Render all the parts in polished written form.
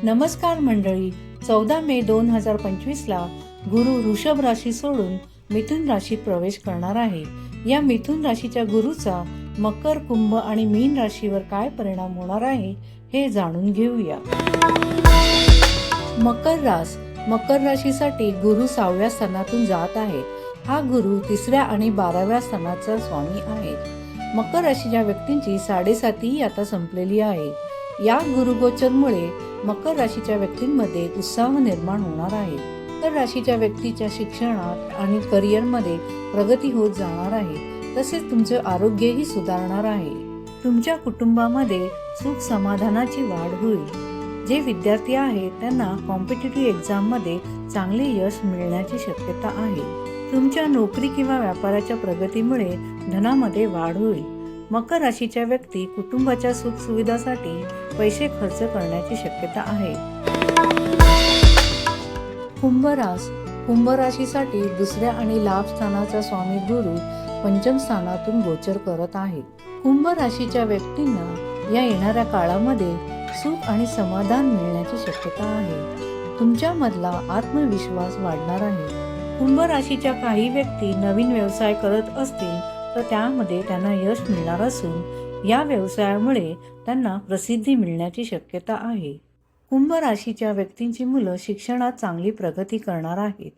नमस्कार मंडळी, 14 मे 2025 ला गुरु वृषभ राशी सोडून मिथुन राशीत प्रवेश करणार आहे. या मिथुन राशीच्या गुरुचा मकर, कुंभ आणि मीन राशीवर काय परिणाम होणार आहे हे जाणून घेऊया. मकर राशीसाठी गुरु 6व्या स्थानातून जात आहे. हा गुरु 3ऱ्या आणि 12व्या स्थानाचा स्वामी आहे. मकर राशीच्या व्यक्तींची 7.5 आता संपलेली आहे. या गुरुगोचरमुळे मकर राशीच्या व्यक्तींमध्ये उत्साह निर्माण होणार आहे. मकर राशीच्या व्यक्तीच्या शिक्षणात आणि करिअरमध्ये प्रगती होत जाणार आहे. तसेच तुमचे आरोग्यही सुधारणार आहे. तुमच्या कुटुंबामध्ये सुख समाधानाची वाढ होईल. जे विद्यार्थी आहेत त्यांना कॉम्पिटिटिव्ह एक्झाम मध्ये चांगले यश मिळण्याची शक्यता आहे. तुमच्या नोकरी किंवा व्यापाराच्या प्रगतीमुळे धनामध्ये वाढ होईल. मकर राशीच्या व्यक्ती कुटुंबाच्या सुख सुविधासाठी पैसे खर्च करण्याची शक्यता आहे. कुंभ राशीसाठी 2ऱ्या आणि लाभ स्थानाचा स्वामी गुरु पंचम स्थानातून गोचर करत आहे. कुंभ राशीच्या व्यक्तींना या येणाऱ्या काळामध्ये सुख आणि समाधान मिळण्याची शक्यता आहे. तुमच्या मधला आत्मविश्वास वाढणार आहे. कुंभ राशीच्या काही व्यक्ती नवीन व्यवसाय करत असतील तर त्यामध्ये त्यांना यश मिळणार असून या व्यवसायामुळे त्यांना प्रसिद्धी मिळण्याची शक्यता आहे. कुंभ राशीच्या व्यक्तींची मुलं शिक्षणात चांगली प्रगती करणार आहेत.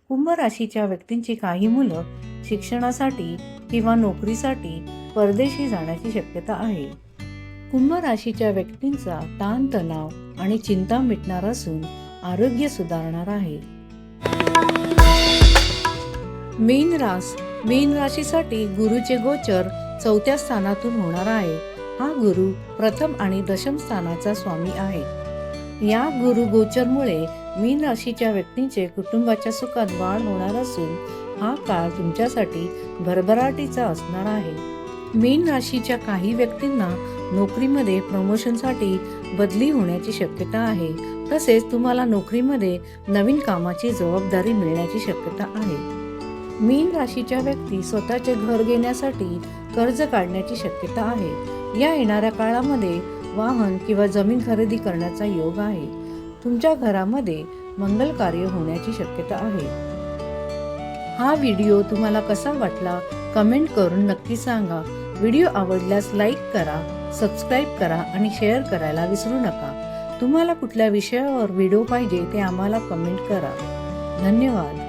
कुंभ राशीच्या व्यक्तींची काही मुलं शिक्षणासाठी किंवा नोकरीसाठी परदेशी जाण्याची शक्यता आहे. कुंभ राशीच्या व्यक्तींचा ताणतणाव आणि चिंता मिटणार असून आरोग्य सुधारणार आहे. मीन राशीसाठी गुरुचे गोचर 4थ्या स्थानातून होणार आहे. हा गुरु प्रथम आणि दशम स्थानाचा स्वामी आहे. या गुरु गोचरमुळे मीन राशीच्या व्यक्तींचे कुटुंबाच्या सुखात वाढ होणार असून हा काळ तुमच्यासाठी भरभराटीचा असणार आहे. मीन राशीच्या काही व्यक्तींना नोकरीमध्ये प्रमोशनसाठी बदली होण्याची शक्यता आहे. तसेच तुम्हाला नोकरीमध्ये नवीन कामाची जबाबदारी मिळण्याची शक्यता आहे. मीन राशीच्या व्यक्ती स्वतःचे घर घेण्यासाठी कर्ज काढण्याची शक्यता आहे. या येणाऱ्या काळामध्ये वाहन किंवा जमीन खरेदी करण्याचा योग आहे. तुमच्या घरामध्ये मंगल कार्य होण्याची शक्यता आहे. हा व्हिडिओ तुम्हाला कसा वाटला कमेंट करून नक्की सांगा. व्हिडिओ आवडल्यास लाईक करा, सबस्क्राईब करा आणि शेअर करायला विसरू नका. तुम्हाला कुठल्या विषयावर व्हिडिओ पाहिजे ते आम्हाला कमेंट करा. धन्यवाद.